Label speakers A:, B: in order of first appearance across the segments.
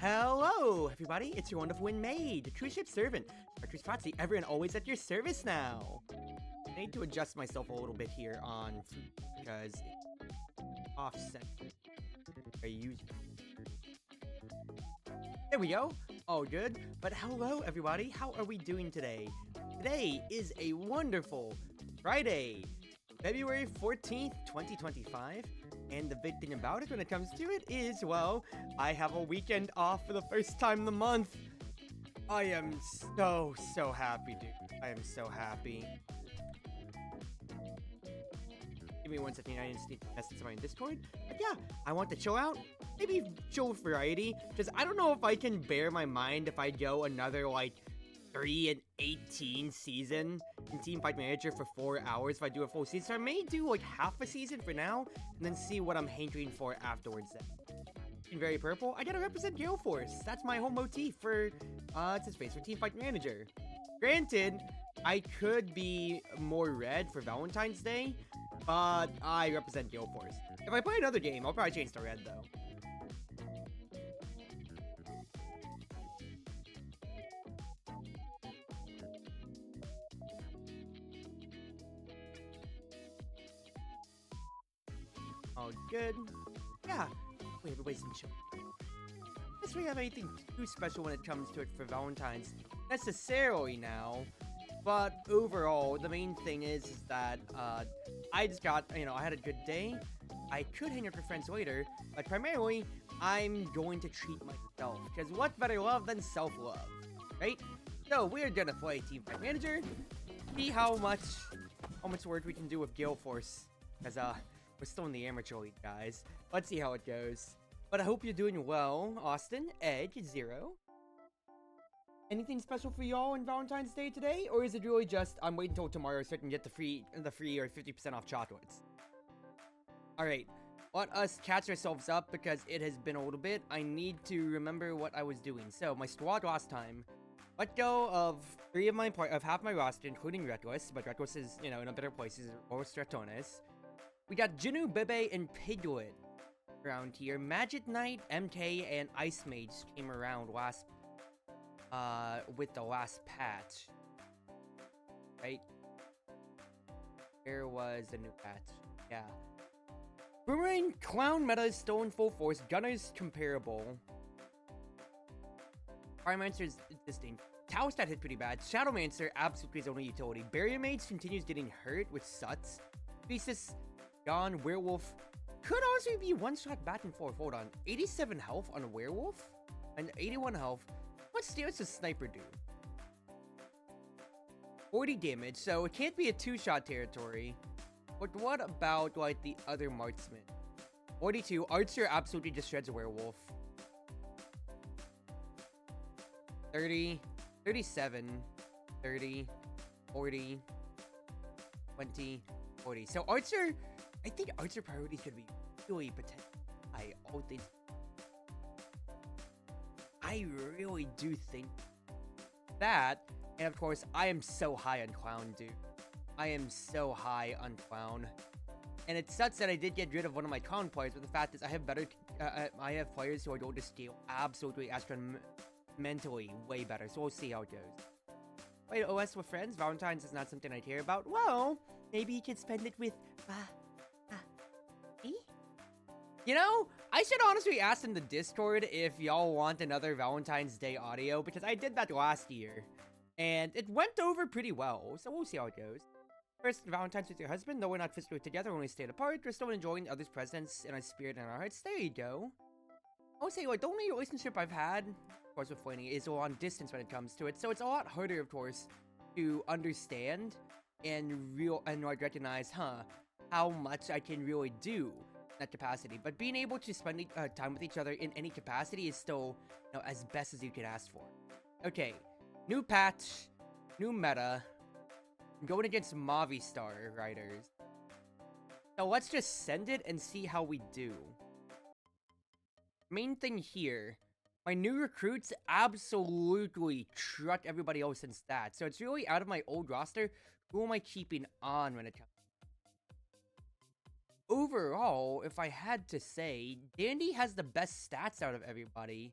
A: Hello, everybody. It's your Wonderful Wind Mage, the Cruz Ship servant, Chartreuse Proxy, ever and always at your service now. I need to adjust myself a little bit here on because it's offset. I use. There we go. All good. But hello, everybody. How are we doing today? Today is a wonderful Friday, February 14th, 2025. And the big thing about it when it comes to it is, well, I have a weekend off for the first time in the month. I am so happy, dude. I am so happy. Give me 1 second, I just need to message somebody in Discord. But yeah, I want to chill out. Maybe chill variety. Because I don't know if I can bear my mind if I go another, like, 3-18 season in Teamfight Manager for 4 hours if I do a full season. So I may do like half a season for now, and then see what I'm hankering for afterwards then. In very purple, I gotta represent GaleForce. That's my whole motif for, it's his face, for Teamfight Manager. Granted, I could be more red for Valentine's Day, but I represent GaleForce. If I play another game, I'll probably change to red though. All good. Yeah. Wait, everybody's in chill. Guess we have anything too special when it comes to it for Valentine's necessarily now. But overall, the main thing is that I just got, I had a good day. I could hang out with friends later, but primarily, I'm going to treat myself. Because what better love than self-love, right? So we're gonna play Teamfight Manager. See how much work we can do with GaleForce. Because we're still in the amateur league, guys. Let's see how it goes. But I hope you're doing well. Austin, Edge, Zero. Anything special for y'all on Valentine's Day today? Or is it really just, I'm waiting until tomorrow so I can get the free or 50% off chocolates? Alright, let us catch ourselves up because it has been a little bit. I need to remember what I was doing. So, my squad last time, let go of half my roster, including Reckless, but Reckless is, in a better place, or Stratonis. We got Jinu, Bebe, and Piglet around here. Magic Knight, MK, and Ice Mage came around with the last patch. Right? There was a new patch. Yeah. Boomerang Clown meta is still in full force. Gunner's comparable. Firemancer is distinct. Towstat hit pretty bad. Shadowmancer absolutely is only utility. Barrier Mage continues getting hurt, which sucks. Thesis gone. Werewolf could also be one shot back and forth. Hold on. 87 health on a werewolf and 81 health. What's the sniper do? 40 damage, so it can't be a 2-shot territory. But what about like the other marksman? 42. Archer absolutely just shreds a werewolf. 30, 37, 30, 40, 20, 40. So Archer, I think Archer priorities could be really potential. I really do think that. And of course, I am so high on Clown, dude. I am so high on Clown. And it sucks that I did get rid of one of my Clown players, but the fact is I have players who are going to scale absolutely astronomically way better. So we'll see how it goes. Wait, OS with friends? Valentine's is not something I care about. Well, maybe you could spend it with, me? I should honestly ask in the Discord if y'all want another Valentine's Day audio, because I did that last year. And it went over pretty well, so we'll see how it goes. First, Valentine's with your husband, though we're not physically together, only stayed apart, we're still enjoying others' presence in our spirit and our hearts. There you go. I would say, like, the only relationship I've had, of course, with Flaney, is a long distance when it comes to it, so it's a lot harder, of course, to understand and recognize, how much I can really do in that capacity. But being able to spend time with each other in any capacity is still, as best as you can ask for. Okay, new patch, new meta. I'm going against Movistar riders. So let's just send it and see how we do. Main thing here, my new recruits absolutely truck everybody else in stats. So it's really out of my old roster. Who am I keeping on when it comes? Overall, if I had to say, Dandy has the best stats out of everybody.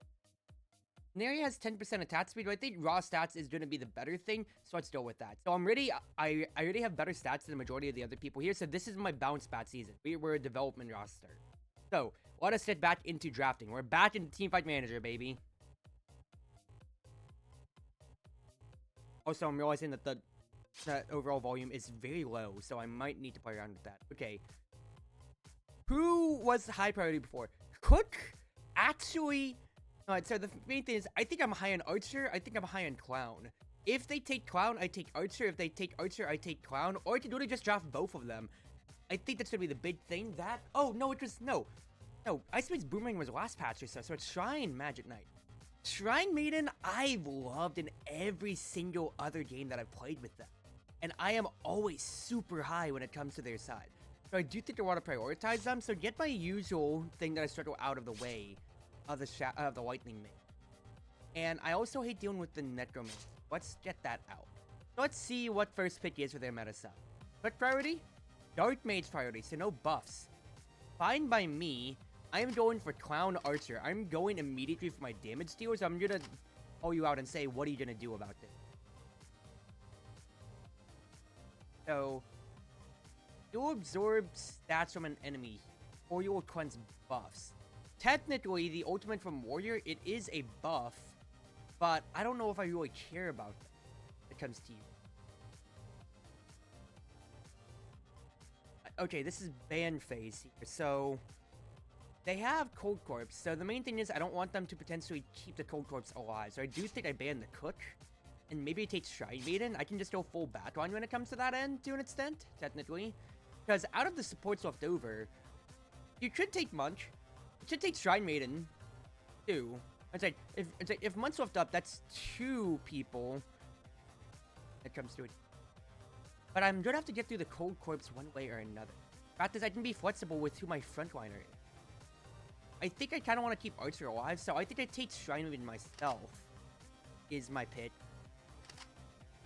A: Neri has 10% attack speed, but I think raw stats is going to be the better thing, so let's go with that. So I'm ready. I already have better stats than the majority of the other people here, so this is my bounce bat season. We're a development roster. So let us get back into drafting. We're back into Teamfight Manager, baby. Also, I'm realizing that the overall volume is very low, so I might need to play around with that. Okay. Who was high priority before? Cook? Actually... Alright, so the main thing is, I think I'm high on Archer, I think I'm high on Clown. If they take Clown, I take Archer. If they take Archer, I take Clown. Or I can literally just draft both of them. I think that's gonna be the big thing. That... Oh, no, it was... No. No, Ice Maid's Boomerang was last patch or so it's Shrine Magic Knight. Shrine Maiden, I've loved in every single other game that I've played with them. And I am always super high when it comes to their side. So I do think I want to prioritize them. So get my usual thing that I struggle out of the way of the Lightning Maid. And I also hate dealing with the Necromancer. Let's get that out. So let's see what first pick is for their meta set. Quick priority? Dark Mage priority, so no buffs. Fine by me. I am going for Clown Archer. I'm going immediately for my damage dealer, so I'm gonna call you out and say, what are you gonna do about this? So, you'll absorb stats from an enemy, or you will cleanse buffs. Technically, the ultimate from Warrior, it is a buff, but I don't know if I really care about that when it comes to you. Okay, this is ban phase here, so they have Cold Corpse, so the main thing is I don't want them to potentially keep the Cold Corpse alive, so I do think I ban the Cook, and maybe it takes Shrine Maiden. I can just go full backline when it comes to that end, to an extent, technically, because out of the supports left over, you could take Munch. It should take Shrine Maiden, too. It's like, if Munch's left up, that's 2 people that comes to it. But I'm gonna have to get through the Cold Corpse one way or another. Fact is, I can be flexible with who my frontliner is. I think I kind of want to keep Archer alive, so I think I take Shrine Maiden myself, is my pick.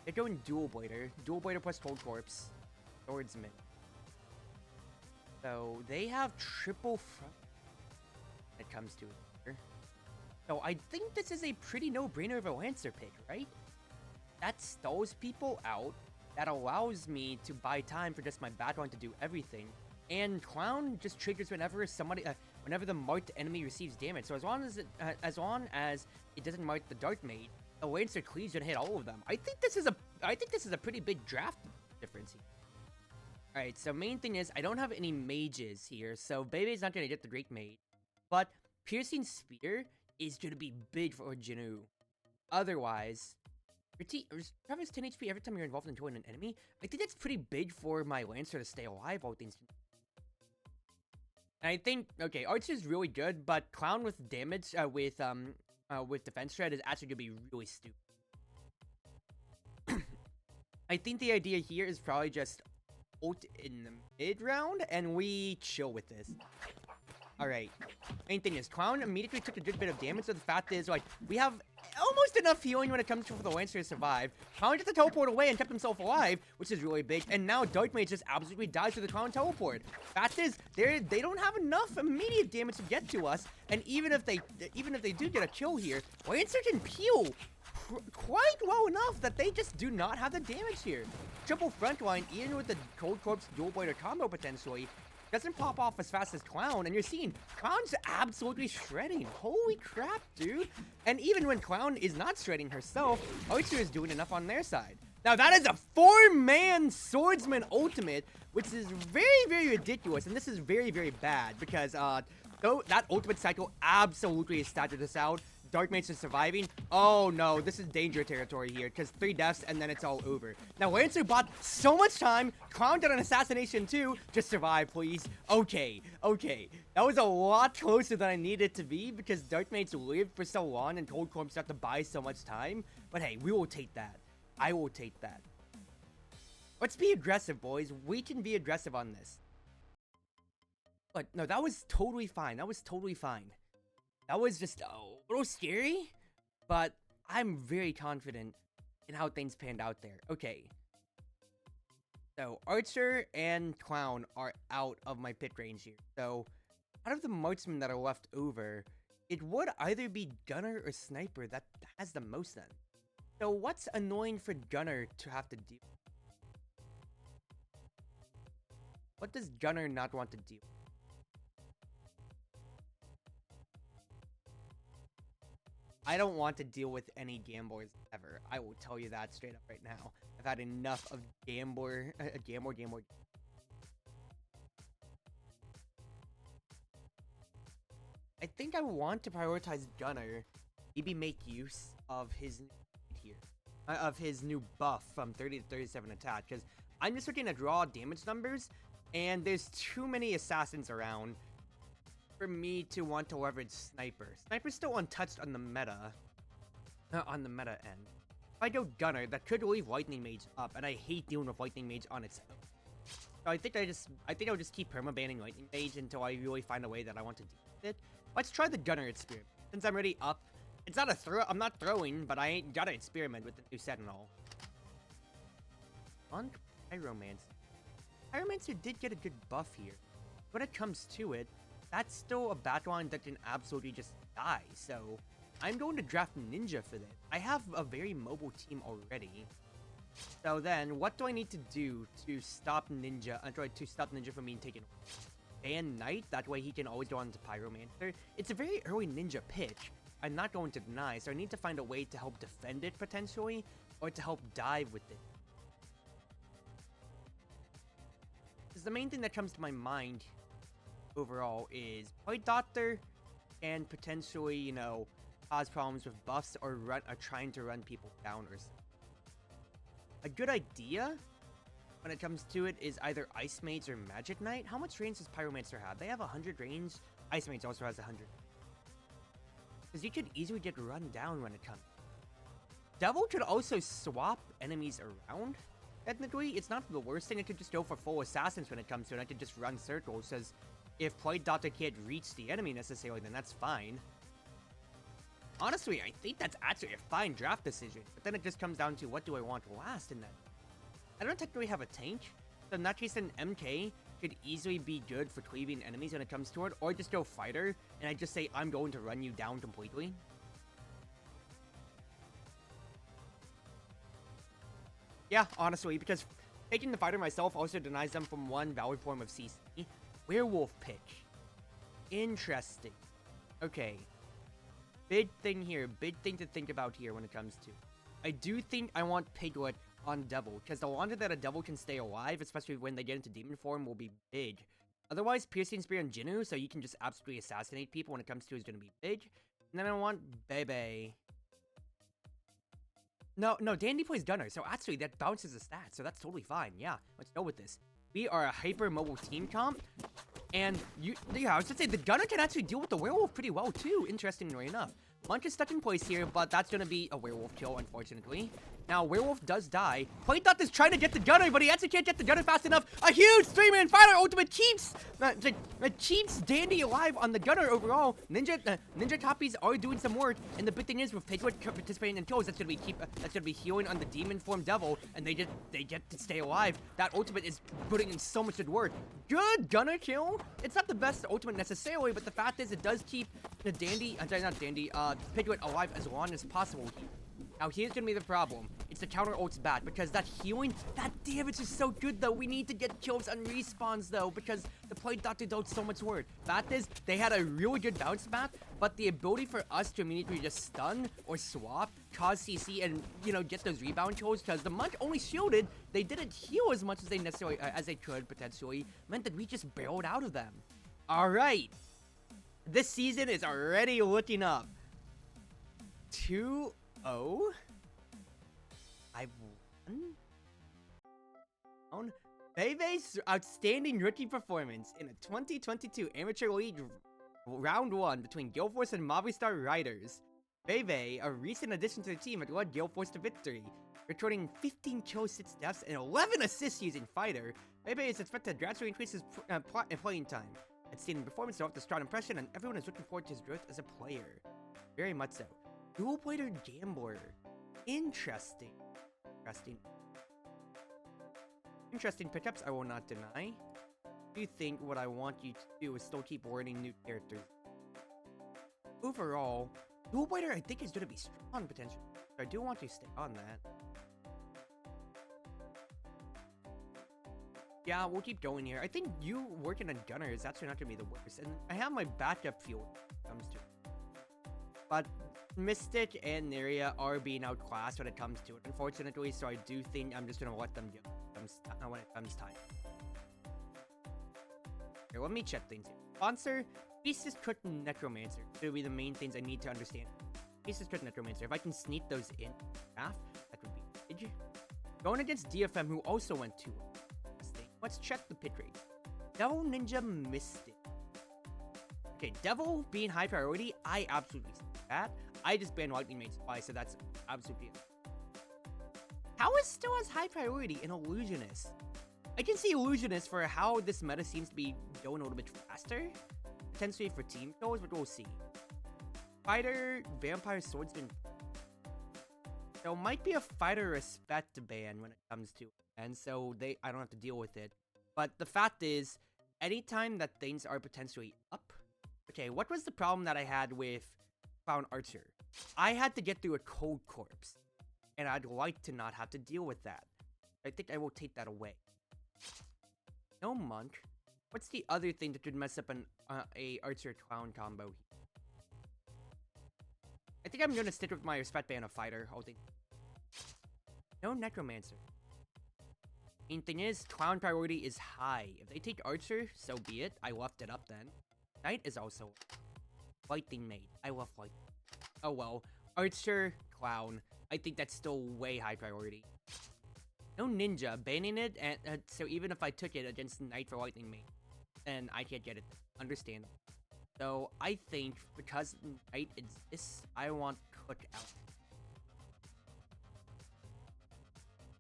A: They're going Dual Blader. Dual Blader plus Cold Corpse. Swordsman. So, they have triple front when it comes to it. So, I think this is a pretty no-brainer of a Lancer pick, right? That stalls people out. That allows me to buy time for just my backline to do everything. And Clown just triggers whenever whenever the marked enemy receives damage. So as long as it doesn't mark the Dark Maid, the Lancer cleaves gonna hit all of them. I think this is a pretty big draft difference here. Alright, so main thing is I don't have any mages here, so Bebe's not gonna get the Great Maid. But Piercing Spear is gonna be big for Jinu. Otherwise, Travis 10 HP every time you're involved in killing an enemy. I think that's pretty big for my Lancer to stay alive, all things. And I think, okay, Archer's really good, but Clown with damage, with defense threat is actually gonna be really stupid. I think the idea here is probably just ult in the mid round, and we chill with this. Alright. Main thing is, Clown immediately took a good bit of damage, so the fact is, like, we have almost enough healing when it comes to for the Lancer to survive. Clown just teleport away and kept himself alive, which is really big, and now Dark Mage just absolutely dies to the Clown teleport. Fact is, they don't have enough immediate damage to get to us, and even if they do get a kill here, Lancer can peel quite well enough that they just do not have the damage here. Triple frontline, even with the Cold Corpse Dual Blader combo potentially, doesn't pop off as fast as Clown, and you're seeing Clown's absolutely shredding. Holy crap, dude. And even when Clown is not shredding herself, Archer is doing enough on their side. Now that is a 4-man swordsman ultimate, which is very, very ridiculous, and this is very, very bad, because though that ultimate cycle absolutely is statted this out. Dark Mage is surviving. Oh no, this is danger territory here, because 3 deaths and then it's all over. Now Lancer bought so much time. Clown did an assassination too. Just survive, please. Okay. That was a lot closer than I needed to be, because Dark Mage lived for so long and Cold Corpse had to buy so much time. But hey, we will take that. I will take that. Let's be aggressive, boys. We can be aggressive on this. But no, that was totally fine. That was totally fine. That was just a little scary, but I'm very confident in how things panned out there. Okay. So, Archer and Clown are out of my pick range here. So, out of the marksmen that are left over, it would either be Gunner or Sniper that has the most then. So what's annoying for Gunner to have to deal? What does Gunner not want to deal? I don't want to deal with any gamblers ever. I will tell you that straight up right now. I've had enough of gambler. I think I want to prioritize Gunner. Maybe make use of his new buff from 30 to 37 attack, because I'm just looking at raw damage numbers, and there's too many assassins around for me to want to leverage Sniper. Sniper's still untouched on the meta. On the meta end. If I go Gunner, that could leave Lightning Mage up, and I hate dealing with Lightning Mage on its own. So I think I'll just keep permabanning Lightning Mage until I really find a way that I want to deal with it. Let's try the Gunner experiment. Since I'm already up, it's not a I'm not throwing, but I ain't gotta experiment with the new Sentinel. On Pyromancer. Pyromancer did get a good buff here. When it comes to it, that's still a backline that can absolutely just die, so I'm going to draft Ninja for this. I have a very mobile team already. So then, what do I need to do to stop Ninja, from being taken away? Ban Knight, that way he can always go on to Pyromancer. It's a very early Ninja pitch, I'm not going to deny, so I need to find a way to help defend it potentially, or to help dive with it. Because the main thing that comes to my mind overall is Point Doctor and potentially, you know, cause problems with buffs or trying to run people down or something. A good idea when it comes to it is either Ice Mage or Magic Knight. How much range does Pyromancer have? They have 100 range. Ice Mage also has 100. Because you could easily get run down when it comes. Devil could also swap enemies around. Technically, it's not the worst thing. It could just go for full assassins when it comes to it. I could just run circles, because if Point Doctor can't reach the enemy necessarily, then that's fine. Honestly, I think that's actually a fine draft decision. But then it just comes down to, what do I want last in that? I don't technically have a tank. So in that case, an MK could easily be good for cleaving enemies when it comes to it. Or just go fighter, and I just say, I'm going to run you down completely. Yeah, honestly, because taking the fighter myself also denies them from one valid form of CC. Werewolf pitch. Interesting. Okay. Big thing here. Big thing to think about here when it comes to. I do think I want Piglet on Devil, because the longer that a Devil can stay alive, especially when they get into demon form, will be big. Otherwise, Piercing Spear and Jinnu, so you can just absolutely assassinate people when it comes to, is going to be big. And then I want Bebe. No, Dandy plays Gunner, so actually that bounces the stats, so that's totally fine. Yeah, let's go with this. We are a hyper-mobile team comp, and I was gonna say, the Gunner can actually deal with the Werewolf pretty well, too, interestingly enough. Monk is stuck in place here, but that's gonna be a Werewolf kill, unfortunately. Now, Werewolf does die. Point Dot is trying to get the Gunner, but he actually can't get the Gunner fast enough. A huge 3-man fighter ultimate keeps Dandy alive on the Gunner overall. Ninja copies are doing some work, and the big thing is with Piglet participating in kills, that's gonna be healing on the demon form Devil, and they get to stay alive. That ultimate is putting in so much good work. Good Gunner kill. It's not the best ultimate necessarily, but the fact is it does keep the Piglet alive as long as possible. Now here's gonna be the problem. It's the counter ult's bad, because that healing, that damage is so good though. We need to get kills on respawns though, because the Point Doctor does so much work. Fact is, they had a really good bounce back, but the ability for us to immediately just stun or swap, cause CC, and, you know, get those rebound kills, because the Monk only shielded, they didn't heal as much as they necessarily, as they could potentially, meant that we just bailed out of them. Alright. This season is already looking up. 2-0? I won? Bebe's outstanding rookie performance in a 2022 Amateur League Round 1 between GaleForce and Movistar Riders. Bebe, a recent addition to the team, had led GaleForce to victory, recording 15 kills, 6 deaths, and 11 assists using Fighter. Bebe is expected to gradually increase his playing time. Outstanding performance left a strong impression, and everyone is looking forward to his growth as a player. Very much so. Dual player Gambler. Interesting. Interesting pickups, I will not deny. I do think what I want you to do is still keep learning new characters. overall, Dual Biter I think is going to be strong potential. So I do want to stay on that. Yeah, we'll keep going here. I think you working on Gunner is actually not going to be the worst. And I have my backup fuel when it comes to it. But Mystic and Neria are being outclassed when it comes to it, unfortunately. So I do think I'm just going to let them go when it comes time. Here, let me check things here. Sponsor, Beast's Cook Necromancer. It'll be the main things I need to understand. Beast's Cook Necromancer. If I can sneak those in half, that would be big. Going against DFM, who also went 2. Let's check the pick rate. Devil Ninja Mystic. Okay, Devil being high priority, I absolutely see that. I just banned Lightning Mage twice, so that's absolutely it. How is still as high priority in Illusionist? I can see Illusionist for how this meta seems to be going a little bit faster. Potentially for team kills, but we'll see. Fighter, Vampire Swordsman. So it might be a fighter respect ban when it comes to it. And so I don't have to deal with it. But the fact is, anytime that things are potentially up. Okay, what was the problem that I had with Clown Archer? I had to get through a cold corpse. And I'd like to not have to deal with that. I think I will take that away. No Monk. What's the other thing that would mess up a Archer Clown combo? I think I'm going to stick with my respect ban of Fighter. No Necromancer. Main thing is, Clown priority is high. If they take Archer, so be it. I left it up then. Knight is also Lightning Maid. I love Lightning. Oh well. Archer, Clown. I think that's still way high priority. No Ninja. Banning it, and so even if I took it against Knight for Lightning Maid, then I can't get it. Understandable. So I think because Knight exists, I want Cook out.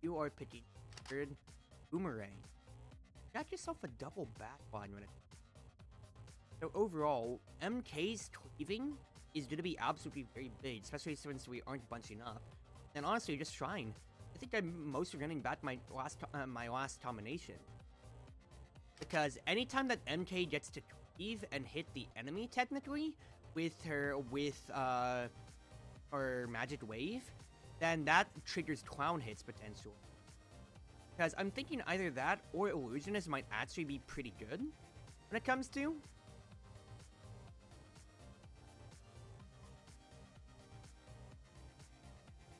A: You are picking third. Boomerang. Got yourself a double backline when it. So overall, MK's cleaving is going to be absolutely very big, especially since we aren't bunching up. And honestly, just trying. I think I'm mostly running back my last combination. Because anytime that MK gets to cleave and hit the enemy, technically, with her magic wave, then that triggers Clown hits potential. Because I'm thinking either that or Illusionist might actually be pretty good when it comes to.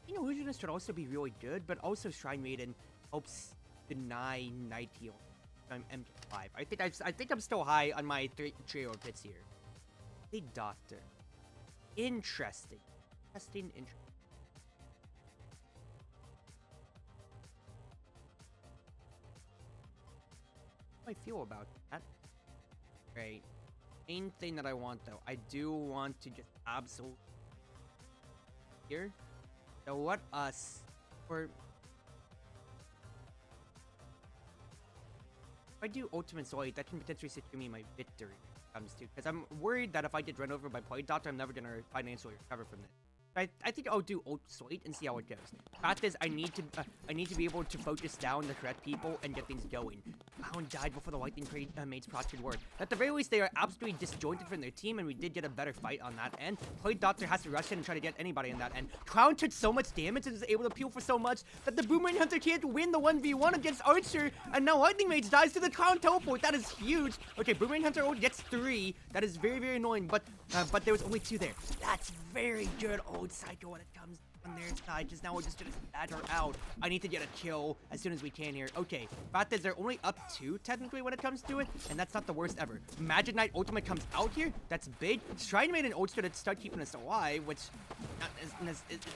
A: I think Illusionist would also be really good, but also Shrine Maiden helps deny Night Heal. I'm MK5. I think I'm still high on my trio of hits here. Hey, Doctor. Interesting. Interesting. How do I feel about that? Great. Main thing that I want, though, I do want to just absolutely here. So let us, or if I do Ultimate Soul, that can potentially secure me my victory when it comes to, because I'm worried that if I get run over by Play Doctor, I'm never gonna financially recover from this. I think I'll do Ult Slate and see how it goes. Fact is, I need to be able to focus down the correct people and get things going. Clown died before the Lightning Maid's proc could work. At the very least, they are absolutely disjointed from their team, and we did get a better fight on that end. Play Doctor has to rush in and try to get anybody in that end. Clown took so much damage and is able to peel for so much that the Boomerang Hunter can't win the 1v1 against Archer, and now Lightning Mage dies to the Clown teleport. That is huge. Okay, Boomerang Hunter ult gets 3. That is very, very annoying, but there was only 2 there. That's very good old cycle when it comes on their side, just now we're just gonna stat her out. I need to get a kill as soon as we can here. Okay, fact is they're only up 2 technically when it comes to it, and that's not the worst ever. Magic Knight ultimate comes out here, that's big. Shrine Maiden ult to start keeping us alive, which not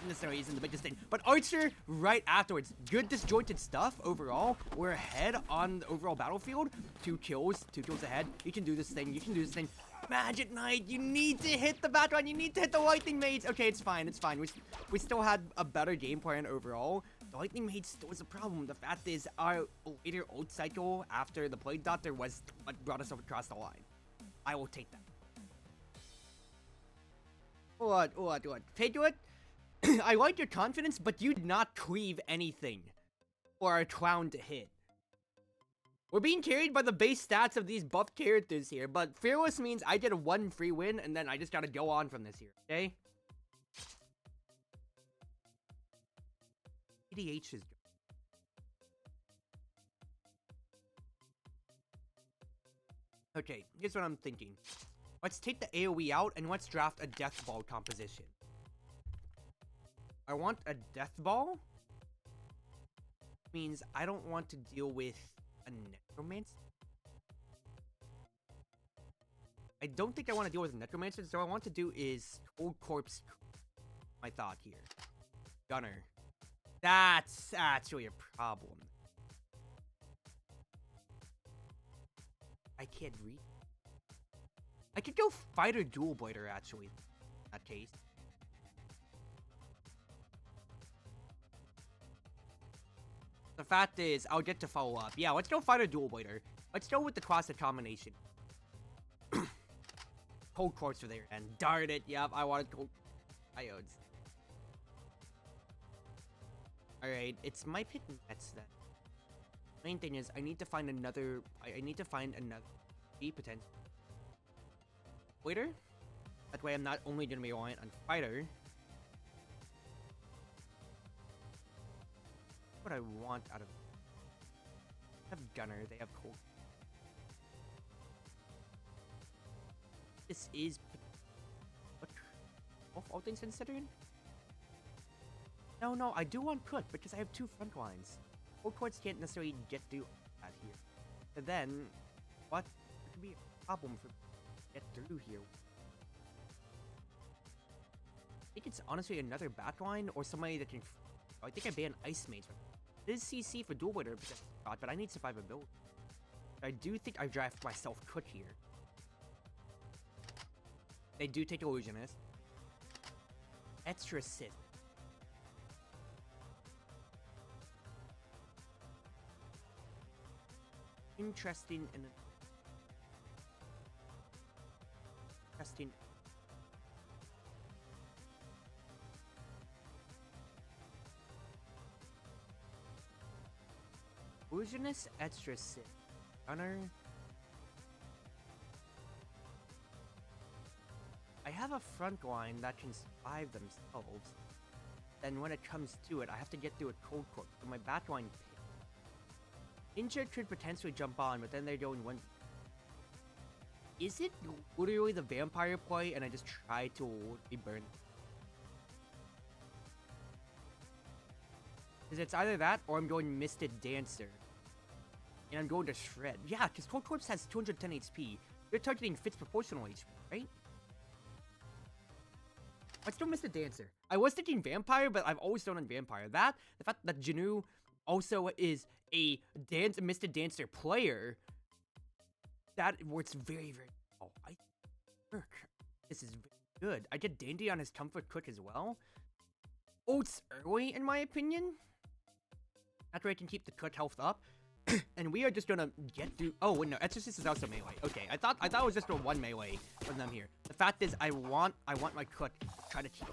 A: necessarily isn't the biggest thing. But Archer right afterwards, good disjointed stuff overall. We're ahead on the overall battlefield. 2 kills ahead. You can do this thing, Magic Knight, you need to hit the background. You need to hit the Lightning Mage. Okay, it's fine. We still had a better game plan overall. The Lightning Mage still was a problem. The fact is, our later ult cycle after the Plague Doctor was what brought us across the line. I will take that. What? Take it? I like your confidence, but you did not cleave anything for a Clown to hit. We're being carried by the base stats of these buff characters here, but Fearless means I get a 1 free win, and then I just gotta go on from this here, okay? EDH is good. Okay, here's what I'm thinking. Let's take the AoE out, and let's draft a Death Ball composition. I want a Death Ball. Means I don't want to deal with a Necromancer. I don't think I want to deal with a Necromancer, so what I want to do is Cold Corpse. My thought here. Gunner. That's actually a problem. I can't read. I could go Fighter Dual Blader, actually, in that case. The fact is, I'll get to follow up. Yeah, let's go Fighter Dual Blader. Let's go with the classic combination. Cold Corpse for there, and darn it, yep, I wanted Cold Iodes. Alright, it's my pick next then. Main thing is, I need to find another... I need to find another potential Blader. That way I'm not only going to be reliant on Fighter. What I want out of it. They have Gunner, they have Cold. This is... What? All things considered? No, I do want Cook because I have 2 front lines. Cold Quartz can't necessarily get through that here. And then, what? It could be a problem for get through here. I think it's honestly another backline or somebody that can... I think I banned Ice Mage. This is CC for Dual Blader, but I need survivability. I do think I draft myself Cook here. They do take Illusionist. Extra Sith. Interesting and interesting. Illusionist, Extra Sith. Gunner. I have a front line that can survive themselves. Then when it comes to it, I have to get through a Cold Corpse. So my backline pick. Injured could potentially jump on, but then they're doing one. Is it literally the vampire play and I just try to be burned? Because it's either that or I'm going Misted Dancer. And I'm going to Shred. Yeah, because Cold Corpse has 210 HP. They're targeting fits proportional HP, right? Let's do Misted Dancer. I was thinking Vampire, but I've always done on Vampire. The fact that Janu also is a Misted Dancer player, that works very, very well. This is very good. I get Dandy on his Comfort Cook as well. Oats early, in my opinion. After I can keep the Cook health up. And we are just gonna get through. Oh wait, no, Exorcist is also melee. Okay, I thought it was just a 1 melee from them here. The fact is, I want my Cook to try to keep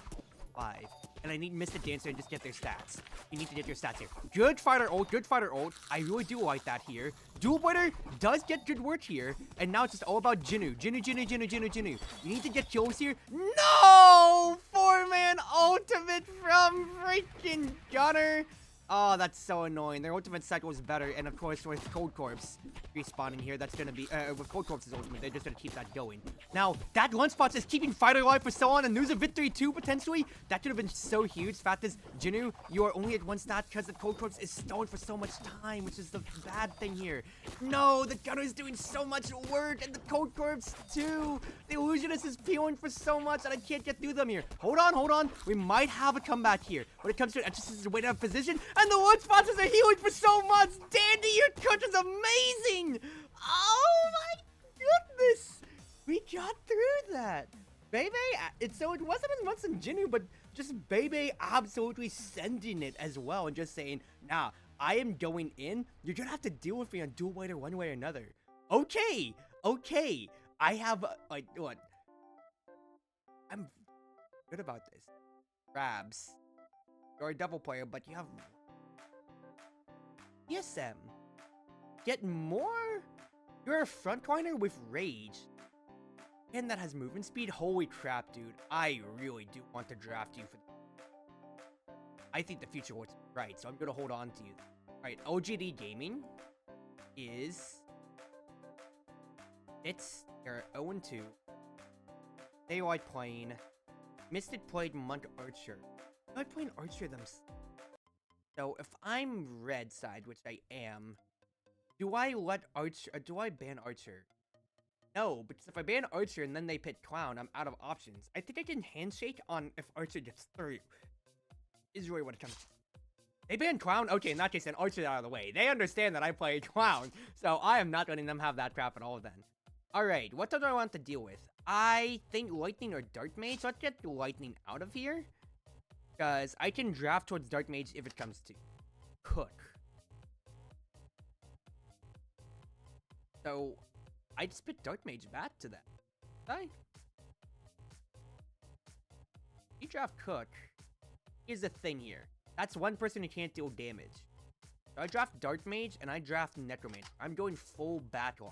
A: alive, and I need Misted Dancer and just get their stats. You need to get your stats here. Good fighter ult, good fighter ult. I really do like that here. Dual Blader does get good work here, and now it's just all about Jinu. You need to get kills here. No! 4-man ultimate from freaking Gunner. Oh, that's so annoying. Their ultimate cycle is better, and of course with Cold Corpse respawning here, that's gonna be with Cold Corpse's ultimate, they're just gonna keep that going. Now, that Lunchbox is keeping Fighter alive for so long, and there's a victory too, potentially. That could have been so huge. Fact is, Jinu, you are only at 1 stat because the Cold Corpse is stalling for so much time, which is the bad thing here. No, the Gunner is doing so much work, and the Cold Corpse too. The Illusionist is peeling for so much, and I can't get through them here. Hold on. We might have a comeback here. When it comes to it, Exorcist is way out of position. And the wood sponsors are healing for so much! Dandy, your coach is amazing! Oh my goodness! We got through that! Bebe, it wasn't as much as Jinu, but just Bebe absolutely sending it as well and just saying, nah, I am going in. You're gonna have to deal with me on Dual Blader one way or another. Okay! I have, like, what? I'm good about this. Crabs. You're a double player, but you have... ESM. get more. You're a frontliner with rage. And that has movement speed. Holy crap, dude. I really do want to draft you for. I think the future looks bright, so I'm gonna hold on to you. Alright, OGD Gaming is. They're 0-2. Daylight playing. Mystic played Monk Archer. I playing Archer themselves. So if I'm red side, which I am, do I ban Archer? No, because if I ban Archer and then they pick Clown, I'm out of options. I think I can handshake on if Archer gets through. Is really what it comes to. They banned Clown? Okay, in that case, then Archer's out of the way. They understand that I play Clown, so I am not letting them have that crap at all then. Alright, what do I want to deal with? I think Lightning or Dark Mage. So let's get Lightning out of here. Because I can draft towards Dark Mage if it comes to Cook. So, I just put Dark Mage back to that. Right? You draft Cook. Here's the thing here. That's one person who can't deal damage. So I draft Dark Mage and I draft Necromancer. I'm going full backline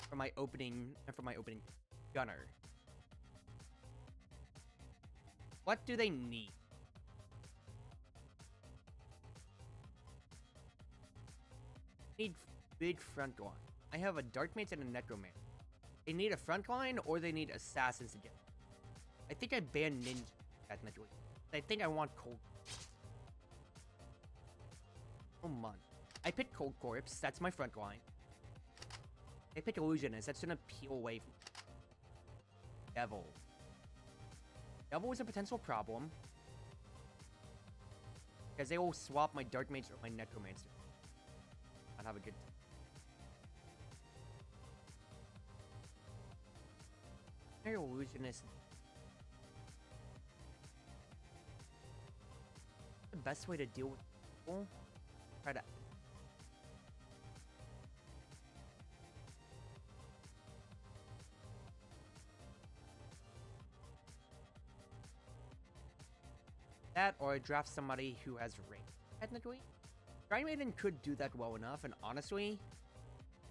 A: for my opening gunner. What do they need? Need big front line. I have a Dark Mage and a Necromancer. They need a front line or they need assassins to get. I think I banned Ninja technically. I think I want Cold. Oh man. I picked Cold Corpse, that's my front line. I picked Illusionist, that's gonna peel away from Devil. Devil is a potential problem. Because they will swap my Dark Mage or my Necromancer. I'd have a good time. Illusionist. The best way to deal with people? Try to. That, or I draft somebody who has range. Technically, Dry Maiden could do that well enough, and honestly,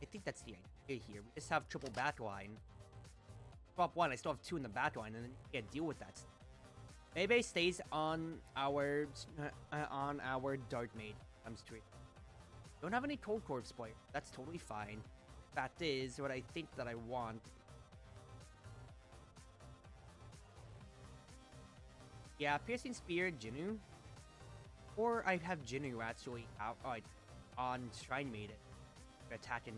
A: I think that's the idea here. We just have triple backline. Swap one, I still have two in the backline, and then you can't deal with that. Bebe stays on our Dark Maid. Comes to it. Don't have any Cold Corpse player. That's totally fine. Fact is, what I think that I want. Yeah, Piercing Spear, Jinnu. Or I have Jinnu actually out on Shrine Maiden. Attack and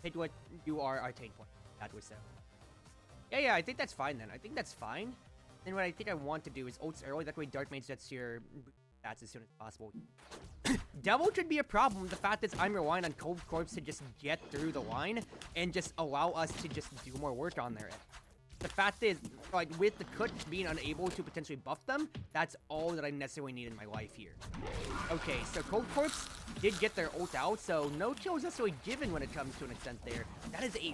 A: hit what you are Arcane Point. That was so. Yeah, I think that's fine then. I think that's fine. Then what I think I want to do is ults early. That way Dark Mage gets your stats as soon as possible. Devil could be a problem. The fact is I'm relying on Cold Corpse to just get through the line and just allow us to just do more work on their end. The fact is, like, with the Cook being unable to potentially buff them, that's all that I necessarily need in my life here. Okay, so Cold Corpse did get their ult out, so no kill is necessarily given when it comes to an extent there. That is a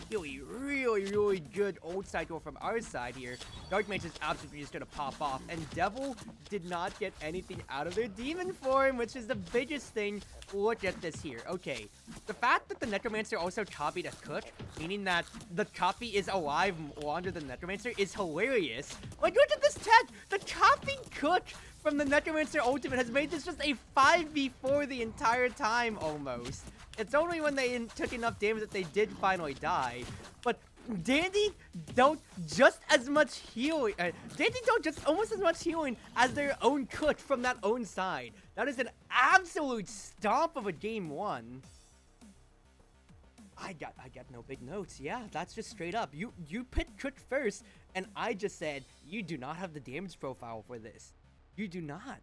A: really good ult cycle from our side here. Dark Mage is absolutely just gonna pop off, and Devil did not get anything out of their demon form, which is the biggest thing. Look at this here. Okay, the fact that the Necromancer also copied a Cook, meaning that the copy is alive longer than the Necromancer, is hilarious. Like, look at this tech! The copy Cook from the Necromancer ultimate has made this just a 5v4 the entire time, almost. It's only when they took enough damage that they did finally die. But Dandy don't just as much healing. Dandy don't just almost as much healing as their own Cook from that own side. That is an absolute stomp of a game one. I got no big notes. Yeah, that's just straight up. You picked Cook first, and I just said you do not have the damage profile for this. You do not.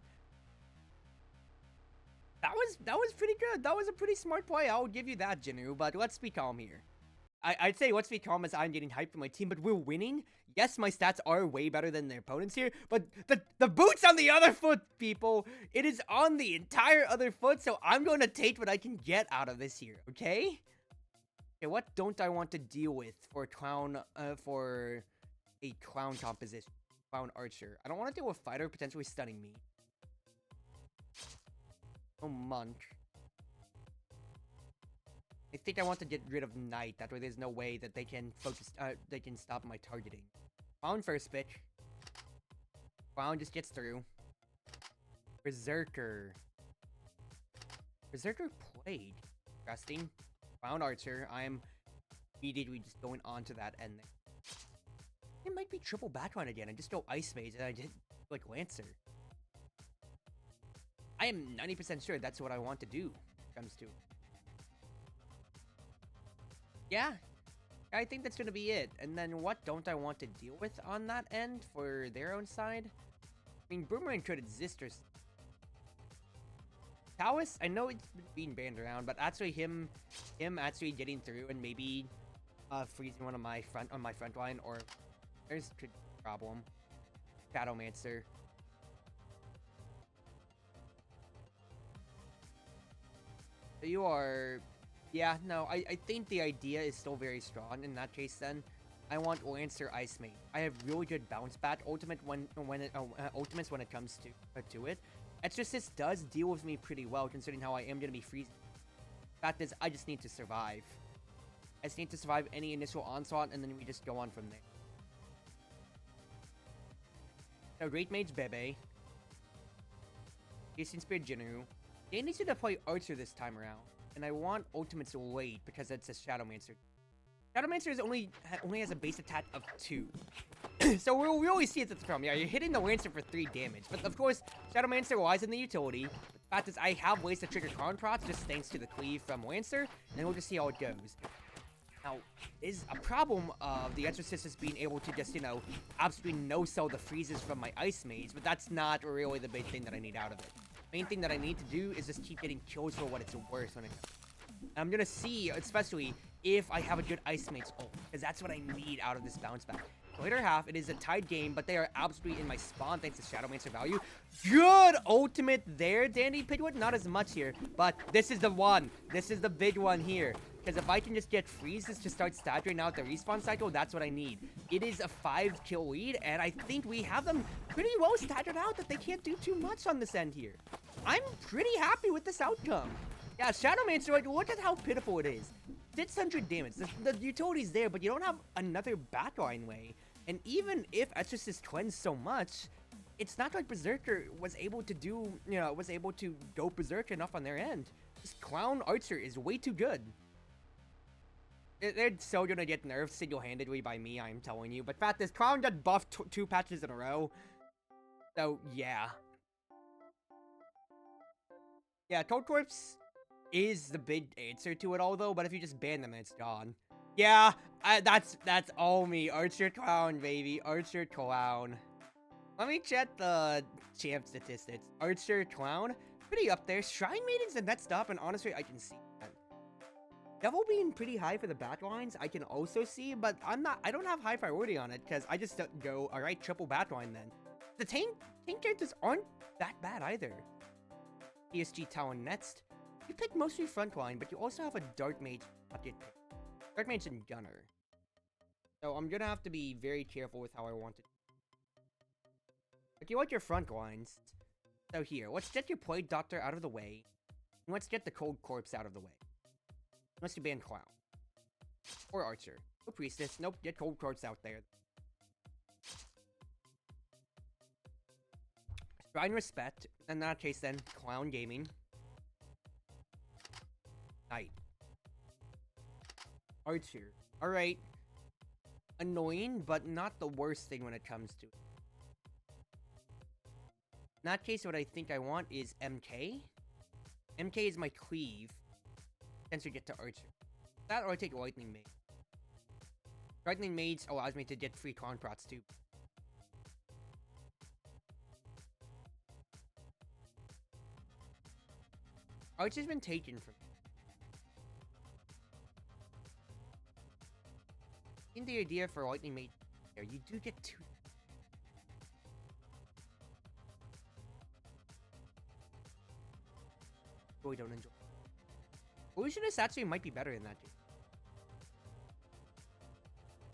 A: That was pretty good. That was a pretty smart play. I'll give you that, Jinnu. But let's be calm here. I'd say let's be calm as I'm getting hyped for my team, but we're winning. Yes, my stats are way better than their opponents here, but the boot's on the other foot, people. It is on the entire other foot, so I'm going to take what I can get out of this here, okay? Okay, what don't I want to deal with for a clown composition? Clown Archer. I don't want to deal with Fighter potentially stunning me. Oh, Monk. I think I want to get rid of Knight. That way there's no way that they can focus, they can stop my targeting. Clown first pick. Clown just gets through. Berserker. Berserker played. Interesting. Clown Archer. I'm immediately just going on to that end there. It might be triple backline again. I just go Ice Mage and I did like Lancer. I am 90% sure that's what I want to do when it comes to it. Yeah, I think that's going to be it. And then what don't I want to deal with on that end for their own side? I mean, Boomerang could exist or... Taoist, I know it's been being banned around, but actually him actually getting through and maybe freezing one of my front line, or there's a problem. Shadowmancer. So you are... Yeah, no, I think the idea is still very strong. In that case, then, I want Lancer Ice Mage. I have really good bounce back ultimates when it comes to it. Exorcist does deal with me pretty well, considering how I am going to be freezing. Fact is, I just need to survive. I just need to survive any initial onslaught, and then we just go on from there. So, Great Mage Bebe. Jason Spear Jinru. They need to play Archer this time around. And I want Ultimates late because it's a Shadowmancer. Shadowmancer only has a base attack of 2. So we always see it at the front. Yeah, you're hitting the Lancer for 3 damage. But of course, Shadowmancer relies on the utility. The fact is, I have ways to trigger Con Prots just thanks to the cleave from Lancer. And then we'll just see how it goes. Now, is a problem of the Exorcist is being able to just, you know, absolutely no-sell the freezes from my Ice Mage. But that's not really the big thing that I need out of it. Main thing that I need to do is just keep getting kills for what it's worth when it comes. I'm gonna see, especially if I have a good Ice Mage ult, because that's what I need out of this bounce back. The later half, it is a tied game, but they are absolutely in my spawn thanks to Shadowmancer value. Good ultimate there, Dandy Pigwood. Not as much here, but this is the one. This is the big one here. Because if I can just get freezes to start staggering out the respawn cycle, that's what I need. It is a 5-kill lead, and I think we have them pretty well staggered out that they can't do too much on this end here. I'm pretty happy with this outcome. Yeah, Shadowmancer, like, look at how pitiful it is. 600 damage. The utility's there, but you don't have another backline way. And even if Exorcist cleansed so much, it's not like Berserker was able to do, you know, was able to go Berserker enough on their end. This Clown Archer is way too good. They're so gonna get nerfed single-handedly by me, I'm telling you. But fact is, Clown got buffed 2 patches in a row. So, yeah. Yeah, Cold Corpse is the big answer to it all, though. But if you just ban them, it's gone. Yeah, that's all me. Archer Clown, baby. Archer Clown. Let me check the champ statistics. Archer Clown, pretty up there. Shrine Maiden's the next up, and honestly, I can see that. Devil being pretty high for the backlines, I can also see, but I don't have high priority on it, because I just go, alright, triple backline then. The tank characters aren't that bad either. PSG Talon next. You pick mostly frontline, but you also have a Dark Mage bucket pick. Dark Mage and Gunner. So I'm gonna have to be very careful with how I want it. But you want your front lines. So here, let's get your Plague Doctor out of the way. And let's get the Cold Corpse out of the way. Unless you ban Clown. Or Archer. No Priestess. Nope, get Cold Corpse out there. Shrine Respect. In that case then, Clown Gaming. Knight. Archer. Alright. Annoying, but not the worst thing when it comes to it. In that case, what I think I want is MK. MK is my cleave. Since we get to Archer. That or I take Lightning Mage. Lightning Mage allows me to get free Con Prots too. Archer's been taken from me. In the idea for Lightning Mage there, you do get 2. Really don't enjoy. Illusionist actually might be better in that game.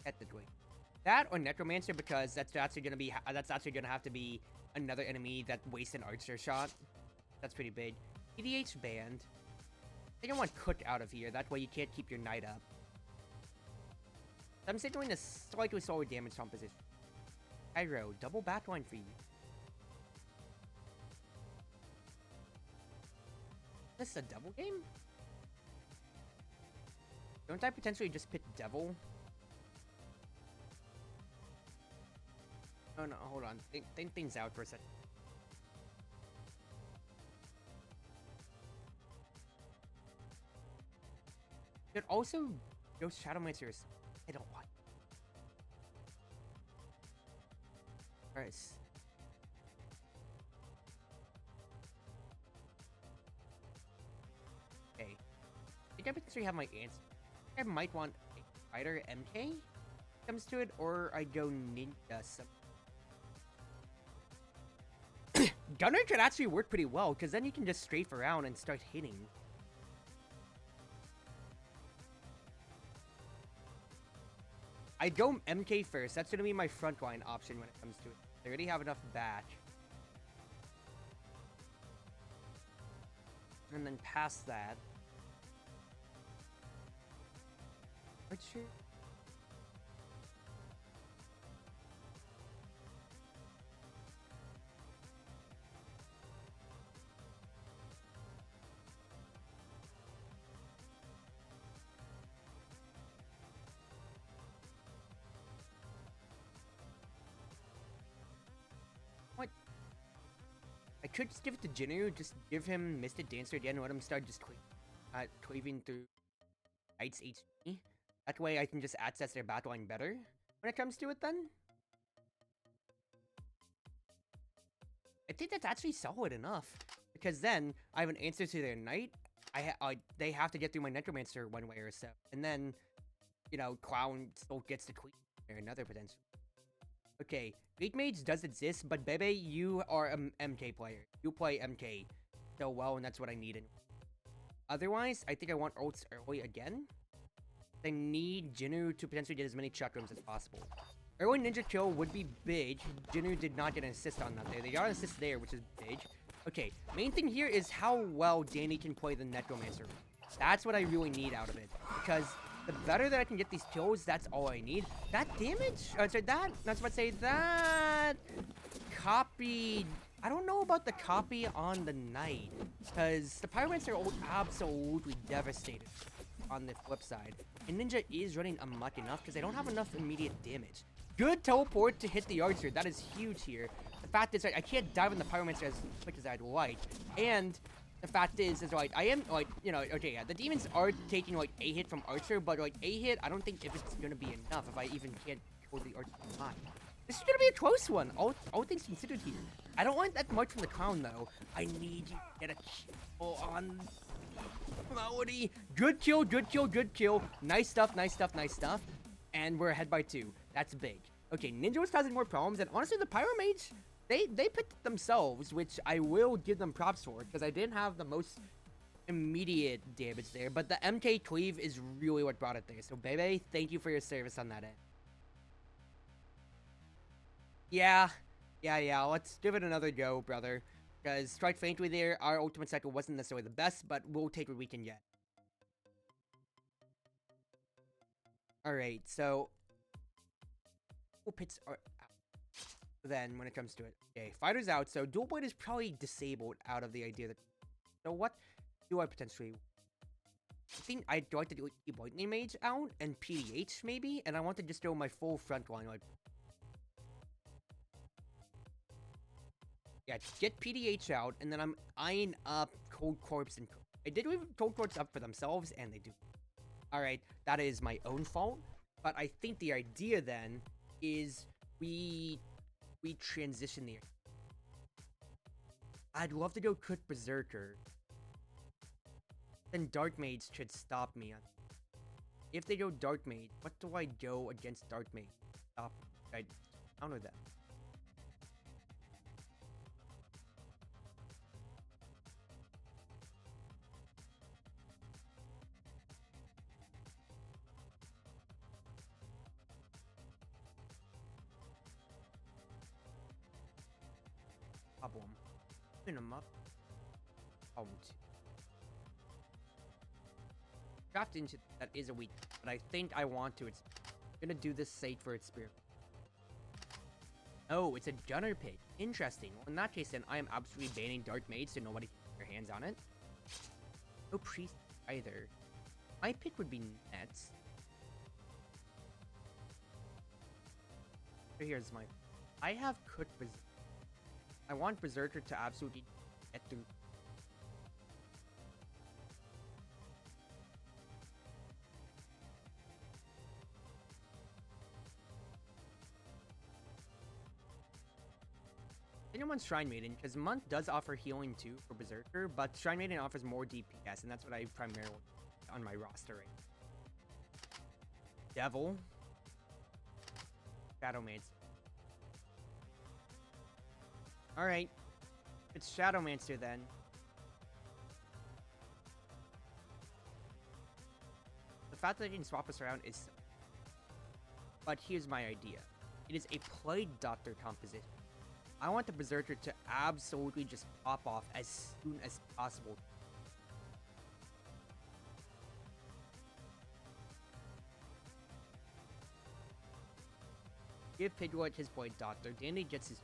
A: At the way. That or Necromancer, because that's actually gonna have to be another enemy that wastes an Archer shot. That's pretty big. EDH banned. I don't want Cook out of here. That way you can't keep your knight up. I'm still doing a slightly slower damage composition. Pyro, double backline for you. Is this a devil game? Don't I potentially just pick devil? Oh no, hold on. Think things out for a second. Could also go Shadowmancer. I don't want. Alright. Okay. I think I potentially have my answer. I might want a fighter MK comes to it, or I go ninja. Gunner could actually work pretty well, because then you can just strafe around and start hitting. I'd go MK first. That's going to be my frontline option when it comes to it. I already have enough back. And then past that... Archer... What? I could just give it to Jinnu, just give him Mystic Dancer again and let him start just cleaving through Knight's HP. That way I can just access their backline better when it comes to it then. I think that's actually solid enough. Because then I have an answer to their Knight. They have to get through my Necromancer one way or so. And then, you know, Clown still gets to Queen or another potential. Okay, Wind Mage does exist, but Bebe, you are an MK player. You play MK so well, and that's what I needed. Otherwise, I think I want ults early again. I need Jinnu to potentially get as many chakrams as possible. Early ninja kill would be big. Jinnu did not get an assist on that there. They got an assist there, which is big. Okay, main thing here is how well Danny can play the Necromancer. That's what I really need out of it. Because the better that I can get these kills, that's all I need. That damage? Sorry, that's what I say. That copy... I don't know about the copy on the Knight. Because the Pyromancer are absolutely devastated on the flip side. And Ninja is running amok enough because they don't have enough immediate damage. Good teleport to hit the Archer. That is huge here. The fact is, I can't dive on the Pyromancer as quick as I'd like. And the fact is like, I am, like, you know, okay, yeah, the demons are taking, like, a hit from Archer, but, like, a hit, I don't think if it's gonna be enough if I even can't kill the Archer from mine. This is gonna be a close one, all things considered here. I don't want that much from the Clown, though. I need you to get a kill on Melody. Good kill, good kill, good kill. Nice stuff, nice stuff, nice stuff. And we're ahead by 2. That's big. Okay, Ninja was causing more problems, and honestly, the Pyro Mage, they picked it themselves, which I will give them props for, because I didn't have the most immediate damage there, but the MK Cleave is really what brought it there. So, Bebe, thank you for your service on that end. Yeah, let's give it another go, brother. Because Strike Faintly there, our ultimate cycle wasn't necessarily the best, but we'll take what we can get. Alright, so... Dual pits are out. Then, when it comes to it. Okay, Fighter's out, so Dual Blade is probably disabled out of the idea that... So what do I potentially... I think I'd like to do Lightning Mage out, and PDH maybe, and I want to just go my full front line, like... Yeah, get PDH out, and then I'm eyeing up Cold Corpse and... I did leave Cold Corpse up for themselves, and they do. Alright, that is my own fault, but I think the idea then is we transition the... I'd love to go Cook Berserker. Then Dark Mage should stop me. If they go Dark Mage, what do I go against Dark Mage? Stop. I counter them. Problem. Open them up. Out. Draft into that is a weak, but I think I want to. It's gonna do this sake for its spirit. Oh, it's a Gunner pick. Interesting. Well, in that case, then I am absolutely banning Dark Maid so nobody can get their hands on it. No Priest either. My pick would be Nets. So here's my. I have cooked Berserker. I want Berserker to absolutely get through. Anyone's Shrine Maiden, because Month does offer healing too for Berserker, but Shrine Maiden offers more DPS, and that's what I primarily on my roster right now. Devil. Shadowmancer. Alright. It's Shadowmancer then. The fact that I can swap us around is... But here's my idea. It is a Plague Doctor composition. I want the Berserker to absolutely just pop off as soon as possible. Give Piglet his Plague Doctor. Dandy gets his...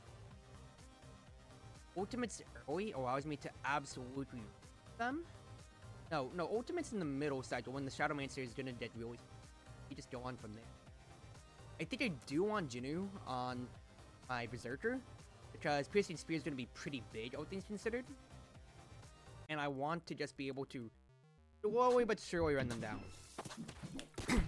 A: Ultimates early allows me to absolutely them. No, Ultimate's in the middle cycle when the Shadowmancer is gonna get really... You just go on from there. I think I do want Jinu on my Berserker, because Piercing Spear is going to be pretty big, all things considered. And I want to just be able to slowly but surely run them down.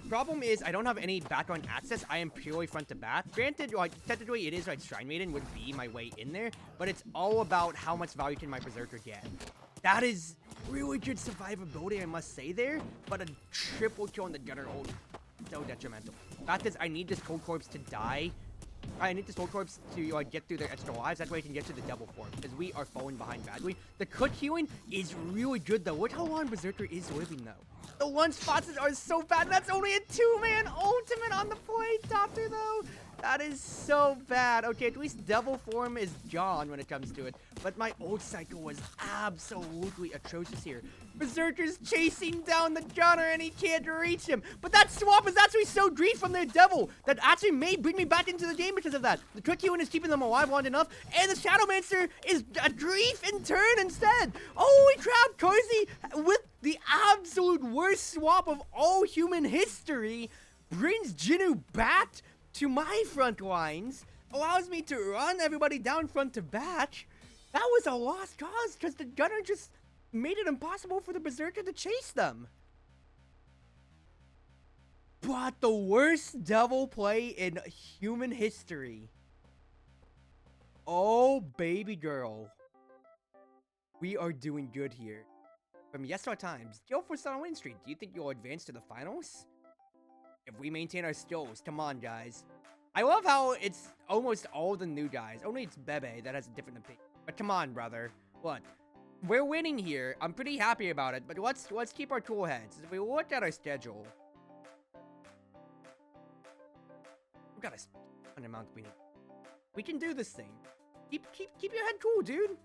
A: Problem is, I don't have any background access. I am purely front to back. Granted, like, technically it is like Shrine Maiden would be my way in there, but it's all about how much value can my Berserker get. That is really good survivability, I must say there, but a triple kill on the Gunner ult, so detrimental. Fact is, I need this Cold Corpse to die. I need this Cold Corpse to get through their extra lives. That way I can get to the double form, because we are falling behind badly. The Cook healing is really good, though. Look how long Berserker is living, though. The one spots are so bad, and that's only a 2-man ultimate on the Plague Doctor, though. That is so bad. Okay, at least double form is gone when it comes to it. But my ult cycle was absolutely atrocious here. Berserker's chasing down the Gunner and he can't reach him. But that swap is actually so great from their devil that actually may bring me back into the game because of that. The Quick Healing is keeping them alive long enough, and the Shadowmancer is a grief in turn instead. Holy crap, Cozy, with the absolute worst swap of all human history, brings Jinu back to my front lines, allows me to run everybody down front to back. That was a lost cause because the Gunner just made it impossible for the Berserker to chase them. But the worst devil play in human history. Oh, baby girl. We are doing good here. From Yesar Times, GaleForce on a win streak. Do you think you'll advance to the finals? If we maintain our skills, come on, guys. I love how it's almost all the new guys. Only it's Bebe that has a different opinion. But come on, brother. What? We're winning here. I'm pretty happy about it. But let's keep our cool heads. If we look at our schedule, we've got a amount we need. We can do this thing. Keep your head cool, dude.